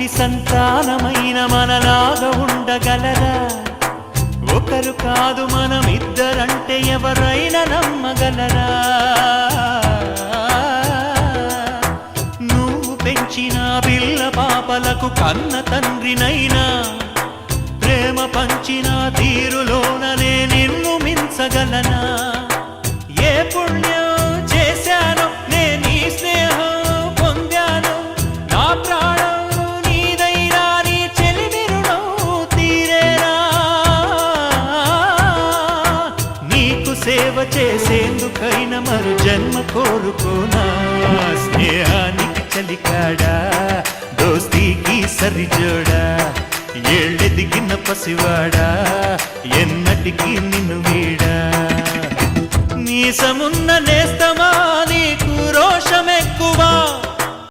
తల్లి సంతానమైన మనలాగా ఉండగలరా? ఒకరు కాదు మనమిద్దరంటే ఎవరైనా నమ్మగలరా? నువ్వు పెంచిన పిల్ల పాపలకు కన్న తండ్రినైనా ప్రేమ పంచిన తీరులోననే నిన్ను మించగలనా? ఏ పుణ్యం చేశాను నేను నీ స్నేహం పొందాను, నా ప్రాణం నీదైనా నీ చెలిమి రుణం తీరేనా? నీకు సేవ చేసేందుకైనా మరు జన్మ కోరుకోనా? స్నేహానికి చలికాడా, దోస్తీకి సరిజోడా, ఏళ్ళెదిగిన పసివాడా ఎన్నటికీ నిన్ను వీడా? నీసమున్న నేస్తమా నీకు రోషమెక్కువా?